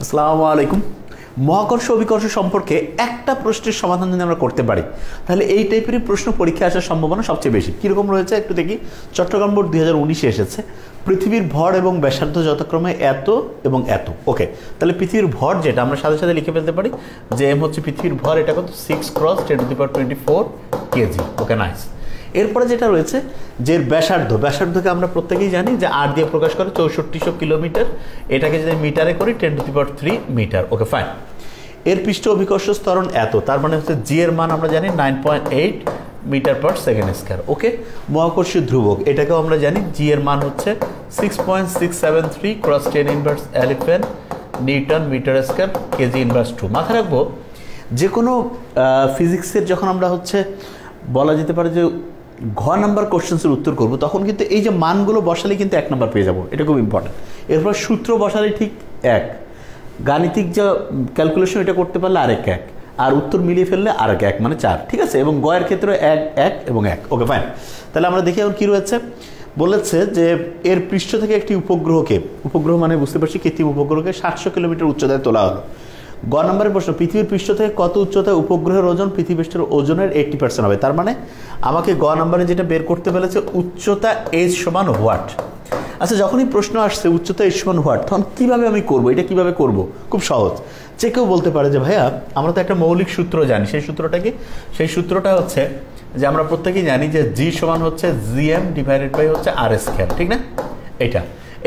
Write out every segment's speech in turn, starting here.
আসসালামু আলাইকুম। মহাকর্ষ অভিকর্ষ সম্পর্কে একটা প্রশ্নের সমাধান যদি আমরা করতে পারি তাহলে এই টাইপের প্রশ্ন পরীক্ষায় আসার সম্ভাবনা সবচেয়ে বেশি। কীরকম রয়েছে একটু দেখি। চট্টগ্রাম বোর্ড 2019-এ এসেছে পৃথিবীর ভর এবং ব্যাসার্ধ যথাক্রমে এত এবং এত। ওকে, তাহলে পৃথিবীর ভর যেটা আমরা সাথে সাথে লিখে ফেলতে পারি যে এম হচ্ছে পৃথিবীর ভর, এটা কত 6×10⁻24 কেজি। ওকে, নাইস। এরপরে যেটা রয়েছে যে ব্যাসার্ধকে আমরা প্রত্যেকেই জানি যে আর দিয়ে প্রকাশ করে 6400 কিলোমিটার, এটাকে যদি মিটারে করি 10⁻³ মিটার। ওকে, ফাইন। এর পৃষ্ঠ অভিকর্ষ ত্বরণ এত, তার মানে হচ্ছে জি এর মান আমরা জানি 9.8 মিটার/সেকেন্ড স্কয়ার। ওকে, মহাকর্ষীয় ধ্রুবক এটাকেও আমরা জানি জি এর মান হচ্ছে 6.673 × 10⁻11 নিউটন মিটার/স্কয়ার kg/2। মাথায় রাখবো যে কোনো ফিজিক্সের যখন আমরা হচ্ছে বলা যেতে পারে যে ঘ নাম্বার কোশ্চেন্সের উত্তর করব, তখন কিন্তু এই যে মানগুলো বসালে কিন্তু 1 নাম্বার পেয়ে যাবো, এটা খুব ইম্পর্টেন্ট। এরপর সূত্র বসালে ঠিক 1, গাণিতিক যা ক্যালকুলেশন এটা করতে পারলে আরেক 1, আর উত্তর মিলিয়ে ফেললে আরেক 1, মানে 4। ঠিক আছে, এবং গয়ের ক্ষেত্রে 1, 1 এবং 1। ওকে, ফাইন। তাহলে আমরা দেখি এখন কী রয়েছে। বলেছে যে এর পৃষ্ঠ থেকে একটি উপগ্রহ মানে বুঝতে পারছি কৃত্রিম উপগ্রহকে 700 কিলোমিটার উচ্চতায় তোলা হলো। গ নম্বরের প্রশ্ন, পৃথিবীর পৃষ্ঠ থেকে কত উচ্চতায় উপগ্রহের ওজন পৃথিবী পৃষ্ঠের ওজনের 80% হবে। তার মানে আমাকে গ নম্বরে যেটা বের করতে বলেছে উচ্চতা h সমান হোয়াট। আচ্ছা, যখনই প্রশ্ন আসছে উচ্চতা h সমান হোয়াট, তখন কীভাবে আমি করব, এটা কিভাবে করব? খুব সহজ। যে কেউ বলতে পারে যে ভাইয়া আমরা তো একটা মৌলিক সূত্র জানি, সেই সূত্রটা কি? সেই সূত্রটা হচ্ছে যে আমরা প্রত্যেকেই জানি যে জি সমান হচ্ছে gm ডিভাইডেড বাই হচ্ছে r², ঠিক না?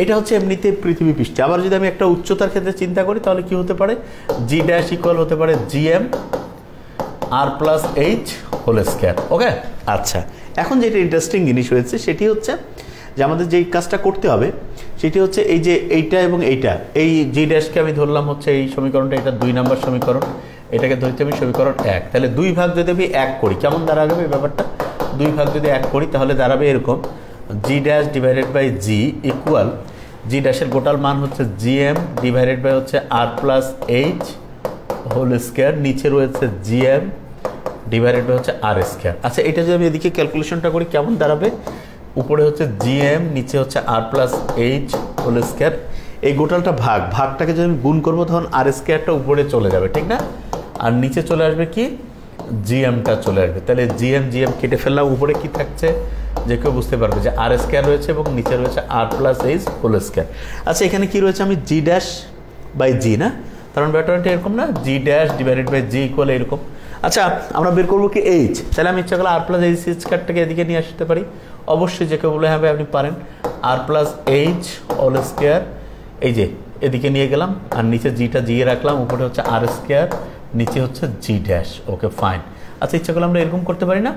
এটা হচ্ছে এমনিতে পৃথিবী পৃষ্ঠে। আবার যদি আমি একটা উচ্চতার ক্ষেত্রে চিন্তা করি তাহলে কি হতে পারে, জি ড্যাশ ইকুয়াল হতে পারে gm r+h²। ওকে, আচ্ছা। এখন যেটা ইন্টারেস্টিং জিনিস হয়েছে সেটি হচ্ছে যে আমাদের যেই কাজটা করতে হবে সেটি হচ্ছে এই যে এইটা এবং এইটা, এই জি ড্যাশকে আমি ধরলাম হচ্ছে এই সমীকরণটা, এটা 2 নম্বর সমীকরণ, এটাকে ধরতে আমি সমীকরণ 1। তাহলে 2 ভাগ যদি আমি 1 করি কেমন দাঁড়াবে এই ব্যাপারটা? 2 ভাগ যদি 1 করি তাহলে দাঁড়াবে এরকম, g dash divided by g equal to ড্যাশের গোটাল মান হচ্ছে জিএম ডিভাইডেড বাই হচ্ছে r+h² নিচে রয়েছে জিএম ডিভাইডেড বাই হচ্ছে r²। আচ্ছা, এটা যদি আমি এদিকে ক্যালকুলেশনটা করি কেমন দাঁড়াবে? উপরে হচ্ছে জিএম, নিচে হচ্ছে r+h²। এই গোটালটা ভাগটাকে যদি আমি গুণ করবো তখন r² উপরে চলে যাবে, ঠিক না? আর নিচে চলে আসবে কি, জিএমটা চলে আসবে। তাহলে জিএম কেটে ফেললাম, উপরে কি থাকছে যে কেউ বুঝতে পারবে যে r² রয়েছে এবং নিচে রয়েছে r+h²। আচ্ছা, এখানে কি রয়েছে, আমি জি ড্যাশ বাই জি, না? কারণ ব্যাটারটা এরকম না, g dash divided by g equal এরকম। আচ্ছা, আমরা বের করবো কি এইচ, তাহলে আমি ইচ্ছা করলে r+h² এদিকে নিয়ে আসতে পারি। অবশ্যই যে কেউ বলে হ্যাঁ আপনি পারেন, r+h² এই যে এদিকে নিয়ে গেলাম, আর নিচে জিটা জিয়ে রাখলাম, উপরে হচ্ছে r², নিচে হচ্ছে জি ড্যাশ। ওকে, ফাইন। আচ্ছা, ইচ্ছা করলে আমরা এরকম করতে পারি না,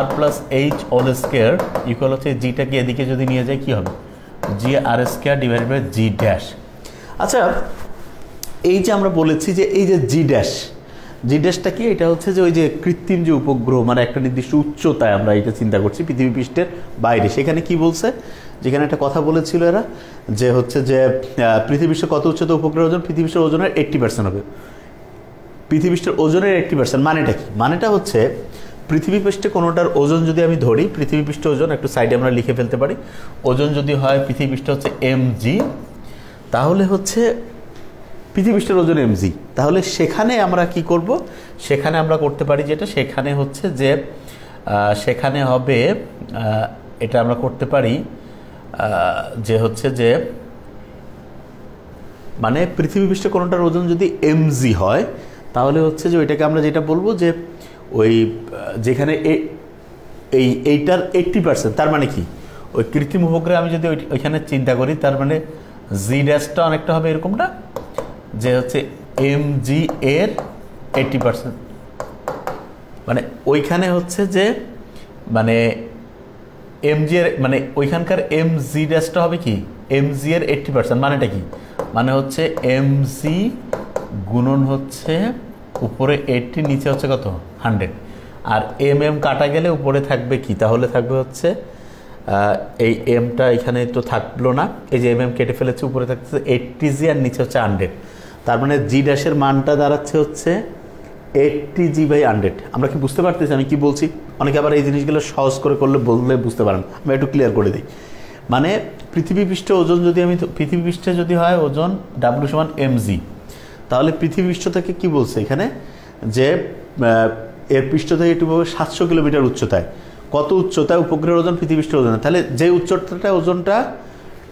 r+h² ইকুয়াল হচ্ছে জিটাকে এদিকে যদি নিয়ে যাই কি হবে, G r² divided by G dash. আচ্ছা, এই যে আমরা বলেছি যে এই যে জি ড্যাশটা কি, এটা হচ্ছে যে ওই যে কৃত্রিম যে উপগ্রহ, মানে একটা নির্দিষ্ট উচ্চতায় আমরা এটা চিন্তা করছি পৃথিবী পৃষ্ঠের বাইরে। সেখানে কি বলছে, যেখানে একটা কথা বলেছিল এরা যে হচ্ছে যে পৃথিবী পৃষ্ঠে কত উচ্চতা উপগ্রহ ওজন, পৃথিবী পৃষ্ঠের ওজনের 80% হবে। পৃথিবী পৃষ্ঠের ওজনের 80% মানেটা কি? মানেটা হচ্ছে পৃথিবী পৃষ্ঠে কোনোটার ওজন যদি আমি ধরি, পৃথিবী পৃষ্ঠ ওজন একটু সাইডে আমরা লিখে ফেলতে পারি, ওজন যদি হয় পৃথিবী পৃষ্ঠ হচ্ছে mg, তাহলে হচ্ছে পৃথিবী পৃষ্ঠের ওজন mg, তাহলে সেখানে আমরা কি করব, সেখানে আমরা করতে পারি যেটা, সেখানে হচ্ছে যে সেখানে হবে এটা আমরা করতে পারি যে হচ্ছে যে মানে পৃথিবী পৃষ্ঠে কোনোটার ওজন যদি mg হয় তাহলে হচ্ছে যে ওইটাকে আমরা যেটা বলবো যে ওই যেখানে এইটার 80%, তার মানে কি ওই কৃত্রিম উপগ্রহে আমি যদি ওইখানে চিন্তা করি তার মানে জি ড্যাশটা অনেকটা হবে এরকমটা যে হচ্ছে mg এর 80%, মানে ওইখানে হচ্ছে যে মানে mg এর মানে ওইখানকার mg ড্যাশটা হবে কি mg এর 80%, মানেটা কি, মানে হচ্ছে mg গুণন হচ্ছে উপরে 80 নিচে হচ্ছে কত 100, আর কাটা গেলে উপরে থাকবে কি, তাহলে থাকবে হচ্ছে এই এমটা এখানে তো থাকলো না, এই যে কেটে ফেলেছে, উপরে থাকছে 80g আর নিচে হচ্ছে 100। তার মানে জি ড্যাশের মানটা দাঁড়াচ্ছে হচ্ছে 80g/100। আমরা কি বুঝতে পারতেছি আমি কি বলছি? অনেকে আবার এই জিনিসগুলো সহজ করে বললে বুঝতে পারেন, আমি একটু ক্লিয়ার করে দিই। মানে পৃথিবী পৃষ্ঠে ওজন যদি আমি পৃথিবী পৃষ্ঠে যদি হয় ওজন W সমান mg, তাহলে পৃথিবী পৃষ্ঠ থেকে কি বলছে এখানে যে এর পৃষ্ঠ থেকে একটু 700 কিলোমিটার উচ্চতায়। কত উচ্চতায় উপগ্রহের ওজন পৃথিবী পৃষ্ঠের ওজন? তাহলে যে উচ্চতাটা ওজনটা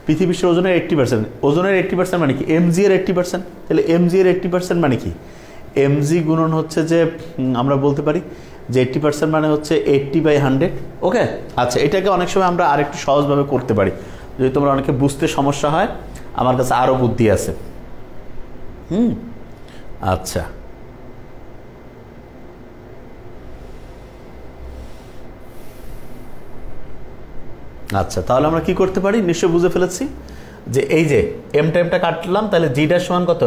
পৃথিবী পৃষ্ঠের ওজনের 80%, ওজনের 80% মানে কি? এমজি এর 80%। তাহলে এমজি এর 80% মানে কি? এমজি গুণন হচ্ছে যে আমরা বলতে পারি যে 80% মানে হচ্ছে 80/100। ওকে, আচ্ছা, এটাকে অনেক সময় আমরা আরেকটু সহজভাবে করতে পারি। যদি তোমরা অনেকে বুঝতে সমস্যা হয়, আমার কাছে আরও বুদ্ধি আছে। আচ্ছা, আচ্ছা, তাহলে আমরা কি করতে পারি? নিশ্চয়ই বুঝে ফেলেছি যে এই যে এম টাইমটা কাটলাম, তাহলে জি ড্যাশ সমান কত?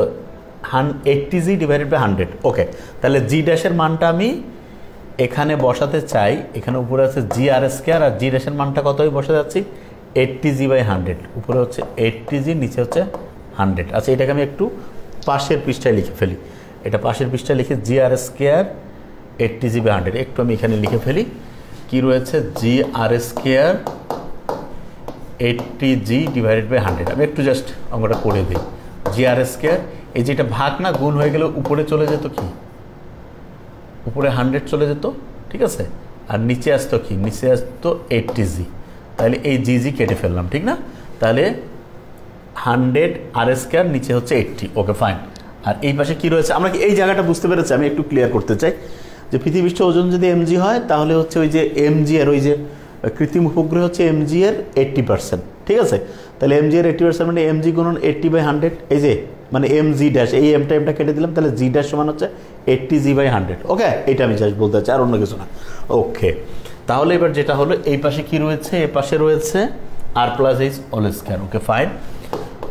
80g divided by 100। ওকে, তাহলে জি ড্যাশের মানটা আমি এখানে বসাতে চাই। এখানে উপরে আছে জি আর স্কোয়ার, আর জি ড্যাশের মানটা কত বসে যাচ্ছি? 80g/100। উপরে হচ্ছে 80g, নিচে হচ্ছে 100। আচ্ছা, এটাকে আমি একটু পাশের পৃষ্ঠায় লিখে ফেলি। এটা পাশের পৃষ্ঠায় লিখে জি আর স্কোয়ার 80g/100 একটু আমি এখানে লিখে ফেলি। কি রয়েছে? জি আর স্কোয়ার 80g ডিভাইডেড বাই 100। আমি একটু জাস্ট অঙ্কটা করে দিই। জি আর স্কোয়ার, এই যে এটা ভাগ না, গুণ হয়ে গেলে উপরে চলে যেত কি? উপরে 100 চলে যেত, ঠিক আছে? আর নিচে আসতো কি? নিচে আসতো 80g। তাহলে এই জি কেটে ফেললাম, ঠিক না? তাহলে 100 আর স্কোয়ার, নিচে হচ্ছে 80। ওকে, ফাইন। আর এই পাশে কি রয়েছে? আমরা কি এই জায়গাটা বুঝতে পেরেছি? আমি একটু ক্লিয়ার করতে চাই যে পৃথিবীষ্ঠ ওজন যদি এমজি হয়, তাহলে হচ্ছে ওই যে এমজি এর ওই যে কৃত্রিম উপগ্রহ হচ্ছে এমজি এর 80%, ঠিক আছে? তাহলে এমজি এর 80% মানে এমজি গুণন 80/100। এই যে মানে এমজি ড্যাশ, এই এমটা কেটে দিলাম, তাহলে জি ড্যাশ সমান হচ্ছে 80g/100। ওকে, এটা আমি জাস্ট বলতে চাই, আর অন্য কিছু না। ওকে, তাহলে এবার যেটা হলো, এই পাশে কি রয়েছে? এ পাশে রয়েছে আর প্লাস এইচ হোল স্কোয়ার। ওকে, ফাইন,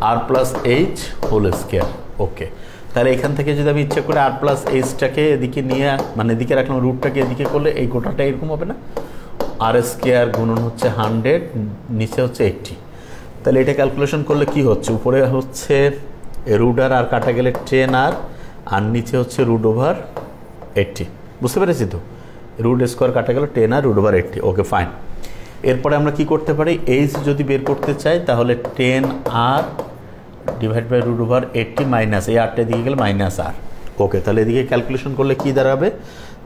আর প্লাস এইচ হোল স্কোয়ার। ওকে, তাহলে এখান থেকে যদি আমি ইচ্ছে করে আর প্লাস এইচটাকে এদিকে নিয়ে, মানে এদিকে রাখলাম, রুটটাকে এদিকে করলে এই গোটাটা এরকম হবে না? আর স্কোয়ার গুণন হচ্ছে 100, নিচে হচ্ছে 80। তাহলে এটা ক্যালকুলেশন করলে কি হচ্ছে? উপরে হচ্ছে রুট আর কাটা গেলে 10r, আর নিচে হচ্ছে √80। বুঝতে পেরেছি তো? রুট স্কোয়ার কাটা গেল 10r √80। ওকে, ফাইন। এরপরে আমরা কি করতে পারি? এইচ যদি বের করতে চাই, তাহলে 10r ডিভাইড বাই √80 মাইনাস এই আরটা দিকে গেলে -r। ওকে, তাহলে এদিকে ক্যালকুলেশন করলে কি দাঁড়াবে?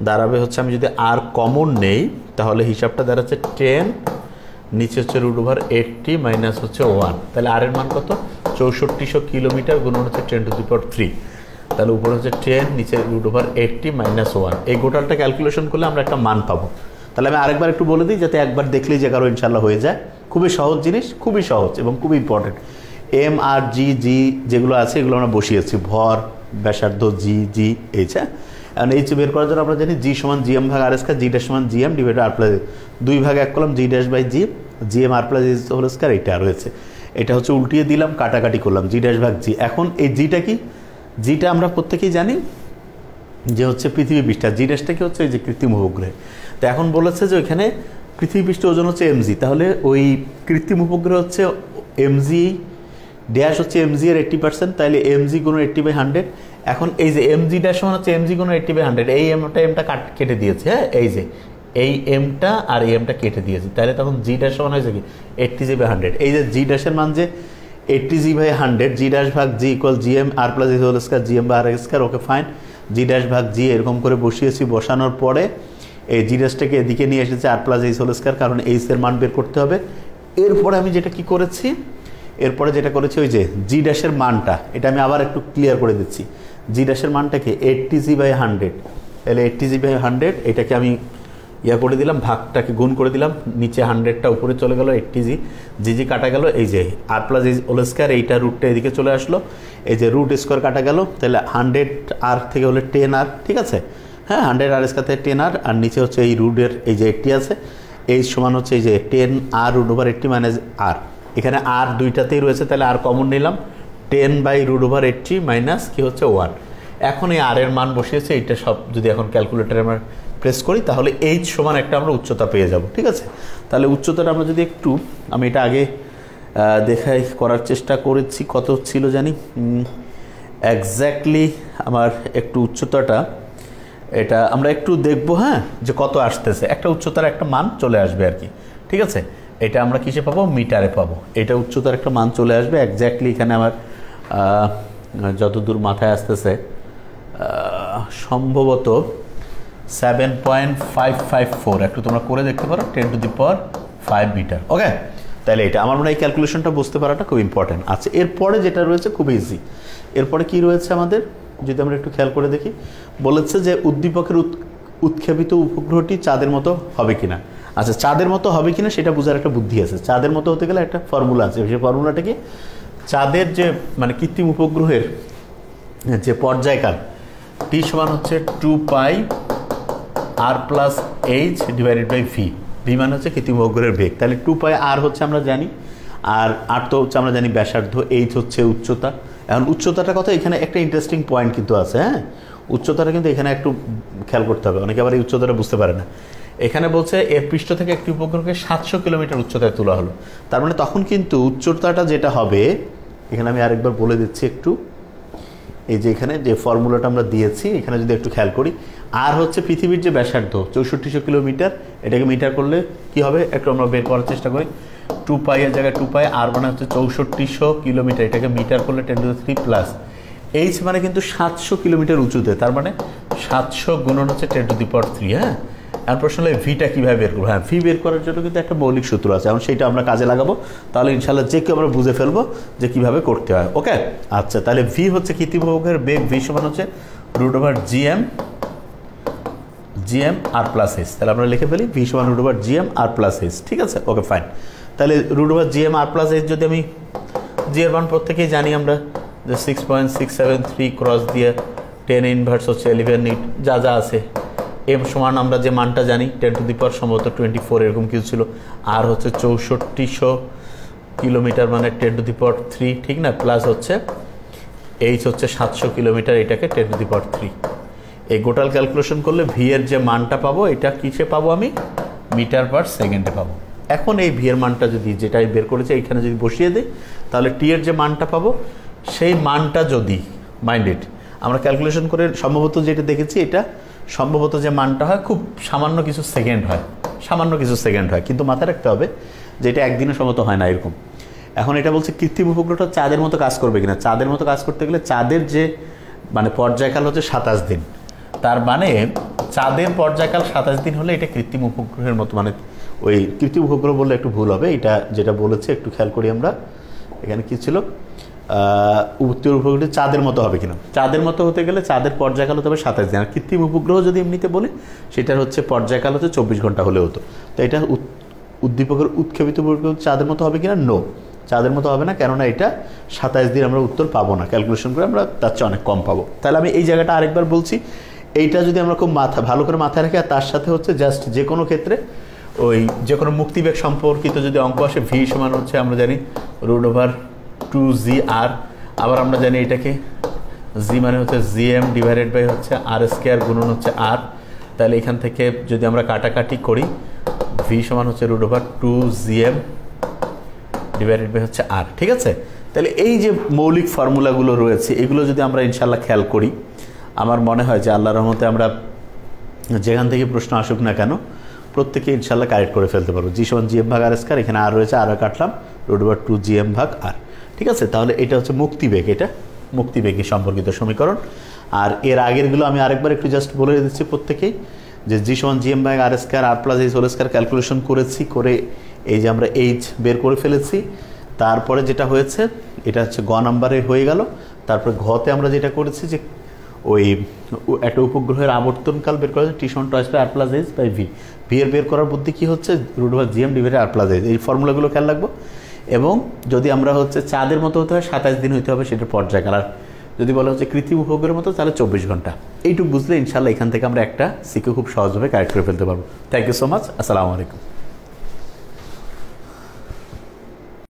দাঁড়াবে হচ্ছে, আমি যদি আর কমন নেই, তাহলে হিসাবটা দাঁড়াচ্ছে 10, নিচে হচ্ছে √80 মাইনাস হচ্ছে 1। তাহলে আর এর মান কত? 6400 কিলোমিটার গুণন হচ্ছে 10⁻3। তাহলে উপরে হচ্ছে 10, নিচে √80 মাইনাস 1। এই গোটালটা ক্যালকুলেশন করলে আমরা একটা মান পাবো। তাহলে আমি আরেকবার একটু বলে দিই, যাতে একবার দেখলেই যে কারো ইনশাল্লাহ হয়ে যায়। খুবই সহজ জিনিস, খুবই সহজ এবং খুবই ইম্পর্টেন্ট। এম আর জি যেগুলো আছে, এগুলো আমরা বসিয়েছি। ভর, ব্যাসার্ধ, জি এইচ। কারণ এইচ বের করার জন্য আমরা জানি জি সমান জিএম ভাগ আর স্কয়ার, জি ড্যাশ সমান জিএম ডিভাইড আর প্লাস 2 ভাগে 1 কলম G dash by GM R plus H whole square. এটা রয়েছে, এটা হচ্ছে উল্টিয়ে দিলাম, কাটাকাটি করলাম, জি ড্যাশ ভাগ জি। এখন এই জিটা কি? জিটা আমরা প্রত্যেকেই জানি যে হচ্ছে পৃথিবী পৃষ্ঠা। জি ড্যাশটা কি হচ্ছে? এই যে কৃত্রিম উপগ্রহে। তো এখন বলেছে যে ওইখানে পৃথিবী পৃষ্ঠ ওজন হচ্ছে এমজি, তাহলে ওই কৃত্রিম উপগ্রহ হচ্ছে এমজি ড্যাশ হচ্ছে এমজি এর 80%, তাহলে এমজি গুণ 80/100। এখন এই যে এমজি ড্যাশ সমান হচ্ছে এমজি গুণ 80/100, এই এমটা কেটে দিয়েছে। হ্যাঁ, এই যে এই এমটা আর এই এমটা কেটে দিয়েছি, তাহলে তখন জি ড্যাশ সমান হয়েছে কি? 80g/100। এই যে জি ড্যাশের মান যে 80g/100, জি ড্যাশ ভাগ G equal GM R plus H whole square, GM বা R square. Okay, fine. G dash ভাগ জি এরকম করে বসিয়েছি। বসানোর পরে এই জি ড্যাশটাকে এদিকে নিয়ে এসেছে আর প্লাস এইচ হোল স্কয়ার, কারণ এইচ এর মান বের করতে হবে। এরপরে আমি যেটা কি করেছি, এরপরে যেটা করেছি, ওই যে জি ড্যাশের মানটা, এটা আমি আবার একটু ক্লিয়ার করে দিচ্ছি। জি ড্যাশের মানটাকে 80g/100, তাহলে 80g/100 এটাকে আমি করে দিলাম, ভাগটাকে গুণ করে দিলাম, নিচে 100টা উপরে চলে গেল, 80g, জি কাটা গেল। এই যে আর প্লাস এইচ হোল স্কয়ার, এইটা রুটটা এদিকে চলে আসলো, এই যে রুট স্কোয়ার কাটা গেল, তাহলে 100r থেকে হলে 10r, ঠিক আছে? হ্যাঁ, 100r স্কয়ার থেকে 10r, আর নিচে হচ্ছে এই রুটের এই যে 80 আছে, এইচ সমান হচ্ছে এই যে 10r √80 মাইনাস আর। এখানে আর দুইটাতেই রয়েছে, তাহলে আর কমন নিলাম, 10/√80 মাইনাস কি হচ্ছে 1। এখন এই আর এর মান বসিয়েছে, এইটা সব যদি এখন ক্যালকুলেটারে আমরা প্রেস করি, তাহলে এইচ সমান একটা আমরা উচ্চতা পেয়ে যাব, ঠিক আছে? তাহলে উচ্চতাটা আমরা যদি একটু, আমি এটা আগে দেখাই করার চেষ্টা করেছি, কত ছিল জানি এক্স্যাক্টলি আমার একটু উচ্চতাটা, এটা আমরা একটু দেখবো। হ্যাঁ, যে কত আসতেছে, একটা উচ্চতার একটা মান চলে আসবে আর কি, ঠিক আছে? এটা আমরা কিসে পাবো? মিটারে পাবো। এটা উচ্চতার একটা মান চলে আসবে এক্স্যাক্টলি। এখানে আমার যতদূর মাথায় আসতেছে সম্ভবত 7.554, একটু তোমরা করে দেখতে পারো, 10⁵ মিটার। ওকে, তাহলে এটা আমার মনে হয় এই ক্যালকুলেশনটা বুঝতে পারাটা খুব ইম্পর্টেন্ট। আচ্ছা, এরপরে যেটা রয়েছে খুব ইজি। এরপরে কি রয়েছে আমাদের, যদি আমরা একটু খেয়াল করে দেখি, বলেছে যে উদ্দীপকের উৎক্ষেপিত উপগ্রহটি চাঁদের মতো হবে কিনা। আচ্ছা, চাঁদের মতো হবে কিনা সেটা বোঝার একটা বুদ্ধি আছে। চাঁদের মতো হতে গেলে একটা ফর্মুলা আছে, সেই ফর্মুলাটা কি, চাঁদের যে মানে কৃত্রিম উপগ্রহের যে পর্যায়কাল টি সমান হচ্ছে 2πr+h/v। ভি মানে হচ্ছে কৃত্রিম উপগ্রহের বেগ। তাহলে 2πr হচ্ছে আমরা জানি, আর আর তো হচ্ছে আমরা জানি ব্যাসার্ধ, এইচ হচ্ছে উচ্চতা। এখন উচ্চতাটা কথা, এখানে একটা ইন্টারেস্টিং পয়েন্ট কিন্তু আছে। হ্যাঁ, উচ্চতাটা কিন্তু এখানে একটু খেয়াল করতে হবে, অনেকে আবার এই উচ্চতাটা বুঝতে পারে না। এখানে বলছে এর পৃষ্ঠ থেকে একটি উপগ্রহকে 700 কিলোমিটার উচ্চতায় তোলা হলো। তার মানে তখন কিন্তু উচ্চতাটা যেটা হবে, এখানে আমি আরেকবার বলে দিচ্ছি একটু, এই যে এখানে যে ফর্মুলাটা আমরা দিয়েছি, এখানে যদি একটু খেয়াল করি, আর হচ্ছে পৃথিবীর যে ব্যাসার্ধ 6400 কিলোমিটার, এটাকে মিটার করলে কি হবে একটু আমরা বের করার চেষ্টা করি। 2π এর জায়গায় 2π, আর মানে হচ্ছে 6400 কিলোমিটার, এটাকে মিটার করলে 10⁵+। এইচ মানে কিন্তু 700 কিলোমিটার উঁচুতে, তার মানে 700 গুণন হচ্ছে 10⁵। হ্যাঁ, আর প্রশ্ন হলো ভিটা কীভাবে বের করবো। হ্যাঁ, ভি বের করার জন্য কিন্তু একটা মৌলিক সূত্র আছে, এখন সেইটা আমরা কাজে লাগাবো, তাহলে ইনশাল্লাহ যে কেউ আমরা বুঝে ফেলবো যে কীভাবে করতে হয়। ওকে, আচ্ছা, তাহলে ভি হচ্ছে কৃত্রিম উপগ্রহের বেগ, ভি সমান হচ্ছে √/gm r+h। তাহলে আমরা লিখে ফেলি ভি সমান √/gm r+h। ঠিক আছে, ওকে ফাইন। তাহলে √/gm r+h যদি আমি জি এর মান প্রত্যেকেই জানি আমরা, যে 6.673 ক্রস দিয়ে 10⁻⁻ হচ্ছে 11 নিট, যা যা আছে। এম সমান আমরা যে মানটা জানি 10⁻⁴ সম্ভবত 24 এরকম কিছু ছিল, আর হচ্ছে 6400 কিলোমিটার মানে 10⁻⁵, ঠিক না, প্লাস হচ্ছে এইচ হচ্ছে 700 কিলোমিটার, এটাকে 10⁻⁵। এই গোটাল ক্যালকুলেশন করলে ভি এর যে মানটা পাবো, এটা কিসে পাবো, আমি মিটার/সেকেন্ডে পাবো। এখন এই ভি এর মানটা যদি, যেটাই বের করেছে এইখানে যদি বসিয়ে দিই, তাহলে টি এর যে মানটা পাবো, সেই মানটা যদি মাইন্ডেড আমরা ক্যালকুলেশন করে সম্ভবত যেটা দেখেছি, এটা সম্ভবত যে মানটা হয় খুব সামান্য কিছু সেকেন্ড হয়, কিন্তু মাথায় রাখতে হবে যে এটা একদিনে সম্ভবত হয় না এরকম। এখন এটা বলছে কৃত্রিম উপগ্রহটা চাঁদের মতো কাজ করবে কিনা। চাঁদের মতো কাজ করতে গেলে চাঁদের যে মানে পর্যায়কাল হচ্ছে 27 দিন, তার মানে চাঁদের পর্যায়কাল 27 দিন হলে এটা কৃত্রিম উপগ্রহের মতো, মানে ওই কৃত্রিম উপগ্রহ বললে একটু ভুল হবে, এটা যেটা বলেছে একটু খেয়াল করি আমরা। এখানে কি ছিল, উত্তর উপগ্রহটি চাঁদের মতো হবে কিনা। চাঁদের মতো হতে গেলে চাঁদের পর্যায়কাল হতে হবে 27 দিন, আর কৃত্রিম উপগ্রহ যদি এমনিতে বলি, সেটার হচ্ছে পর্যায়কাল হচ্ছে 24 ঘন্টা হলে হতো। তো এটা উদ্দীপকের উৎক্ষেপিত উপগ্রহ চাঁদের মতো হবে কিনা, নো, চাঁদের মতো হবে না, কেননা এটা 27 দিন আমরা উত্তর পাবো না, ক্যালকুলেশন করে আমরা তার চেয়ে অনেক কম পাবো। তাহলে আমি এই জায়গাটা আরেকবার বলছি, এইটা যদি আমরা খুব ভালো করে মাথায় রাখি, আর তার সাথে হচ্ছে জাস্ট যে কোনো ক্ষেত্রে ওই যে কোনো মুক্তিবেগ সম্পর্কিত যদি অঙ্ক আসে, ভি সমান হচ্ছে আমরা জানি √/2gr, আবার আমরা জানি এটাকে জি মানে হচ্ছে gm/ হচ্ছে r² গুণন হচ্ছে r। তাহলে এখান থেকে যদি আমরা কাটাকাটি করি, ভি সমান হচ্ছে √/2gm/ হচ্ছে r। ঠিক আছে, তাহলে এই যে মৌলিক ফর্মুলাগুলো রয়েছে, এগুলো যদি আমরা ইনশাল্লাহ খেয়াল করি, আমার মনে হয় যে আল্লাহর রহমতে আমরা যেখান থেকে প্রশ্ন আসুক না কেন, প্রত্যেকে ইনশাল্লাহ কারেক্ট করে ফেলতে পারবো। জি সমান gm/r², এখানে আর রয়েছে, আর কাটলাম √/2gm/r। ঠিক আছে, তাহলে এটা হচ্ছে মুক্তিবেগ, এটা মুক্তিবেগের সম্পর্কিত সমীকরণ। আর এর আগেরগুলো আমি আরেকবার একটু জাস্ট বলে দিচ্ছি প্রত্যেকেই, যে জি সমান gm/r² r+h² ক্যালকুলেশন করেছি, করে এই যে আমরা এইচ বের করে ফেলেছি। তারপরে যেটা হয়েছে, এটা হচ্ছে গ নাম্বারে হয়ে গেল। তারপরে ঘতে আমরা যেটা করেছি, যে ওই একটা উপগ্রহের আবর্তনকাল বের করা হচ্ছে টি সমান r+h/v। ভি এর বের করার বুদ্ধি কী হচ্ছে, √/gm/r+h। এই ফর্মুলাগুলো খেয়াল রাখবো। এবং যদি আমরা হচ্ছে চাঁদের মতো হতে হয় 27 দিন হইতে হবে, সেটার পর্যায়কাল। আর যদি বলা হচ্ছে কৃত্রিম উপগ্রহের মতো, তাহলে 24 ঘন্টা। এইটুকু বুঝলে ইনশাল্লাহ এখান থেকে আমরা একটা সিকে খুব সহজভাবে কারেক্ট করে ফেলতে পারবো। থ্যাংক ইউ সো মাচ, আসসালামু আলাইকুম।